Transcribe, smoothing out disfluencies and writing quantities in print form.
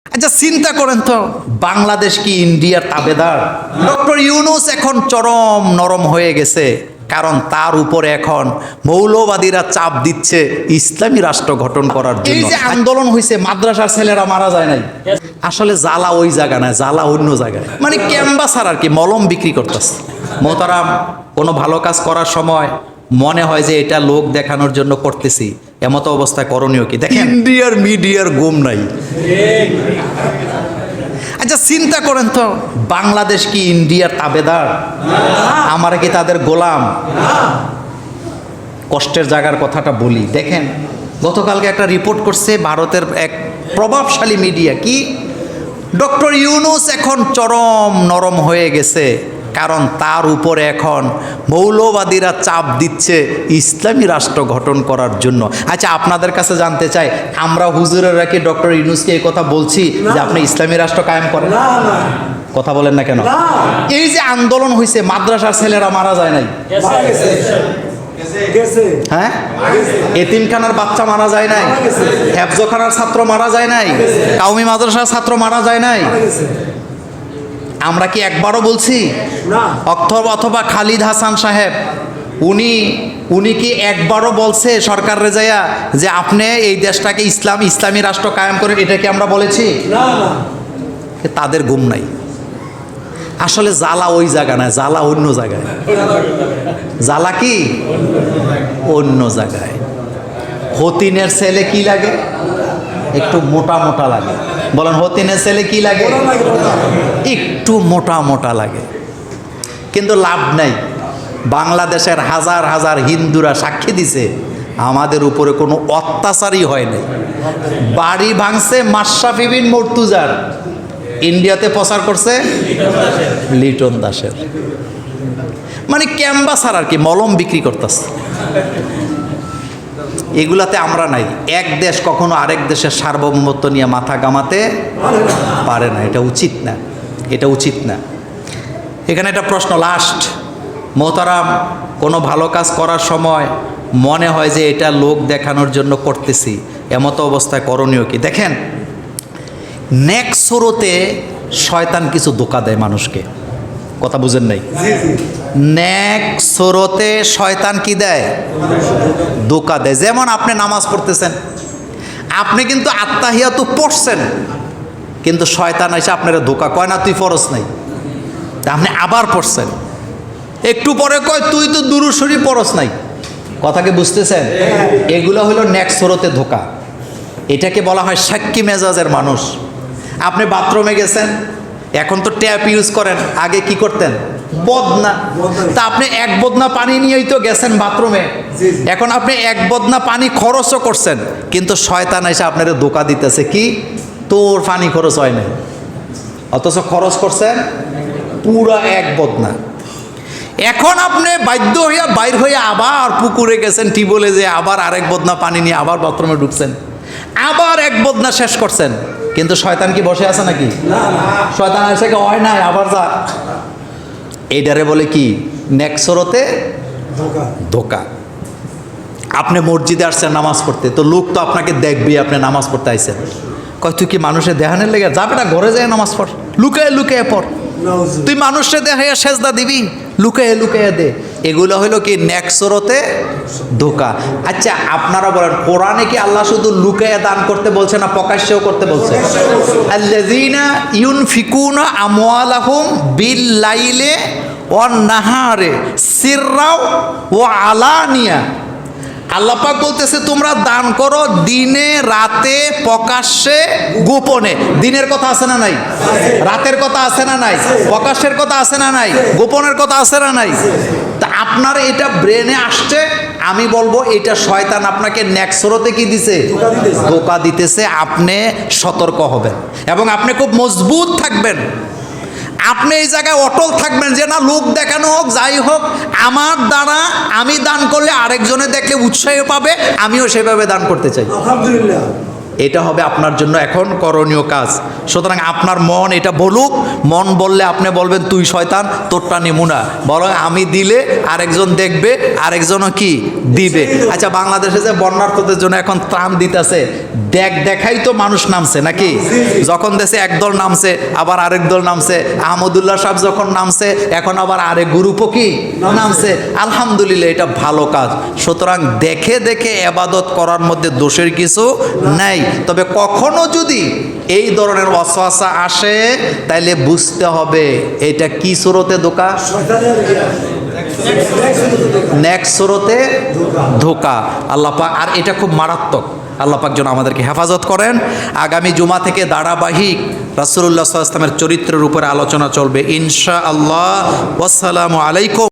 আচ্ছা চিন্তা করেন তো, বাংলাদেশ কি ইন্ডিয়ার তাবেদার? ডক্টর ইউনূস এখন চরম নরম হয়ে গেছে, কারণ তার উপরে এখন মৌলবাদীরা চাপ দিচ্ছে ইসলামী রাষ্ট্র গঠন করার জন্য। এই যে আন্দোলন হয়েছে, মাদ্রাসার ছেলেরা মারা যায় নাই, আসলে জ্বালা ওই জায়গা না, জ্বালা অন্য জায়গায়। মানে ক্যানভাসার আর কি, মলম বিক্রি করতেছে। মোহতারাম, কোনো ভালো কাজ করার সময় মনে হয় যে এটা লোক দেখানোর জন্য করতেছি, এমতো অবস্থায় করণীয় কি? দেখেন, ইন্ডিয়ার মিডিয়ার গুম নাই। আচ্ছা চিন্তা করেন তো, বাংলাদেশ কি ইন্ডিয়ার তাবেদার? আমরা কি তাদের গোলাম? কষ্টের জায়গার কথাটা বলি। দেখেন, গতকালকে একটা রিপোর্ট করছে ভারতের এক প্রভাবশালী মিডিয়া, কি ডক্টর ইউনূস এখন চরম নরম হয়ে গেছে, কারণ তার উপরে এখন মৌলবাদীরা চাপ দিচ্ছে ইসলামী রাষ্ট্র গঠন করার জন্য। আচ্ছা আপনাদের কাছে জানতে চাই, আমরা হুজুরেরা কি ডক্টর ইউনূসকে এই কথা বলছি যে আপনি ইসলামী রাষ্ট্র কায়েম করেন? কথা বলেন না কেন? এই যে আন্দোলন হয়েছে, মাদ্রাসার ছেলেরা মারা যায় নাই, হ্যাঁ? এতিমখানার বাচ্চা মারা যায় নাই, হেফজখানার ছাত্র মারা যায় নাই, কাউমি মাদ্রাসার ছাত্র মারা যায় নাই। আমরা কি একবারও বলছি? অথবা খালিদ হাসান সাহেব উনি কি একবারও বলছে সরকার রেজায়া যে আপনি এই দেশটাকে ইসলামী রাষ্ট্র কায়েম করেন? এটা কি আমরা বলেছি? তাদের গুম নাই। আসলে জ্বালা ওই জায়গা না, জ্বালা অন্য জায়গায়। জ্বালা কি অন্য জায়গায়। হতিনের ছেলে কি লাগে? একটু মোটা মোটা লাগে। বলেন, হতিনের ছেলে কি লাগে? একটু মোটা মোটা লাগে। কিন্তু লাভ নাই, বাংলাদেশের হাজার হাজার হিন্দুরা সাক্ষী দিছে আমাদের উপরে কোনো অত্যাচারই হয় নাই। বাড়ি ভাঙছে মাশরাফি বিন মুর্তজার, ইন্ডিয়াতে প্রচার করছে লিটন দাসের। মানে ক্যানভাসার আর কি, মলম বিক্রি করতেছে। এগুলাতে আমরা নাই। এক দেশ কখনো আরেক দেশের সার্বভৌমত্ব নিয়ে মাথা গামাতে পারে না, এটা উচিত না, এটা উচিত না। এখানে একটা প্রশ্ন লাস্ট, মোহতারাম, কোনো ভালো কাজ করার সময় মনে হয় যে এটা লোক দেখানোর জন্য করতেছি, এমতো অবস্থায় করণীয় কি? দেখেন, নেক্সট স্রোতে শয়তান কিছু ধোঁকা দেয় মানুষকে। কথা বুঝেন নাই? নেক্সট স্রোতে শয়তান কি দেয়? ধোঁকা দেয়। যেমন আপনি নামাজ পড়তেছেন, আপনি কিন্তু আত্তাহিয়াতু পড়ছেন, কিন্তু শয়তান এসে আপনারা ধোঁকা কয় না তুই ফরজ নাই, আপনি আবার পড়ছেন। একটু পরে কয় তুই তো দুরূদ শরীফ পড়স নাই। কথা কি বুঝতেছেন? এগুলো হলো নেক্সট স্রোতে ধোঁকা। এটাকে বলা হয় সাক্ষী মেজাজের মানুষ। আপনি বাথরুমে গেছেন, এখন তো ট্যাপ ইউজ করেন, আগে কি করতেন? বদনা। তা আপনি এক বদনা পানি নিয়েই তো গেছেন বাথরুমে, এখন আপনি এক বদনা পানি খরচও করছেন, কিন্তু শয়তান এসে আপনার ধোঁকা দিতেছে, কি তোর পানি খরচ হয় না, অথচ খরচ করছেন পুরা এক বদনা। এখন আপনি বাধ্য হইয়া বাইর হইয়া আবার পুকুরে গেছেন, টিবলে যে আবার আরেক বদনা পানি নিয়ে আবার বাথরুমে ঢুকছেন, আবার এক বদনা শেষ করছেন, কিন্তু শয়তান কি বসে আছে নাকি? শয়তান এসে হয় নাই, আবার যা। এইটারে বলে কি? নেক্সট স্রোতে ধোঁকা। আপনি মসজিদে আসছেন নামাজ পড়তে, তো লোক তো আপনাকে দেখবে আপনি নামাজ পড়তে আইছেন, কয় তুই কি মানুষের দেহানের লেগে যাবে না, ঘরে যায় নামাজ পড়, লুকায় লুকায় পড়। তুই মানুষের দেখাইয়া সেজদা দিবি, লুকাইয়া লুকাইয়া দে। এগুলো হইলো কি? নেক্সট স্রোতে ধোঁকা। আচ্ছা আপনারা বলেন, কোরআনে কি আল্লাহ শুধু লুকাইয়া দান করতে বলছে না প্রকাশ্যেও করতে বলছে? আল্লাযীনা ইউনফিকুনা আমওয়ালাহুম বিল লাইলি ওয়ান নাহারে সিররাও ওয়া আলানিয়া। আল্লাহ পাক বলতেছে তোমরা দান করো দিনে রাতে, প্রকাশ্যে গোপনে। দিনের কথা আছে না নাই? রাতের কথা আছে না নাই? প্রকাশের কথা আছে না নাই? গোপনের কথা আছে না নাই? তা আপনার এটা ব্রেনে আসছে, আমি বলবো এটা শয়তান আপনাকে নেক্সট স্রোতে কি দিছে? ধোঁকা দিতেছে। আপনি সতর্ক হবেন এবং আপনি খুব মজবুত থাকবেন। আপনি এই জায়গায় অটল থাকবেন যে না, লোক দেখানো হোক যাই হোক, আমার দ্বারা আমি দান করলে আরেকজনে দেখলে উৎসাহ পাবে, আমিও সেভাবে দান করতে চাই। আলহামদুলিল্লাহ। এটা হবে আপনার জন্য এখন করণীয় কাজ। সুতরাং আপনার মন এটা বলুক, মন বললে আপনি বলবেন তুই শয়তান, তোরটা নিমুনা, বরং আমি দিলে আরেকজন দেখবে, আরেকজনও কি দিবে। আচ্ছা, বাংলাদেশে যে বন্যার্থদের জন্য এখন ত্রাণ দিতেছে, দেখাই তো মানুষ নামছে নাকি? যখন দেশে একদল নামছে, আবার আরেক দল নামছে। আহমদুল্লাহ সাহেব যখন নামছে, এখন আবার আরেক গ্রুপও কি নামছে। আলহামদুলিল্লাহ, এটা ভালো কাজ। সুতরাং দেখে দেখে ইবাদত করার মধ্যে দোষের কিছু নাই। তবে কখনো যদি এই ধরনের ওয়াসওয়াসা আসে, তাইলে বুঝতে হবে এটা কি সুরতে ধোঁকা, নেক্সট সুরতে ধোঁকা। আল্লাহ পাক, আর এটা খুব মারাত্মক। আল্লাহ পাক যেন আমাদেরকে হেফাজত করেন। আগামী জুমা থেকে ধারাবাহিক রাসূলুল্লাহ সাল্লাল্লাহু আলাইহি ওয়াসাল্লামের চরিত্রের উপরে আলোচনা চলবে ইনশাআল্লাহ। ওয়াসসালামু আলাইকুম।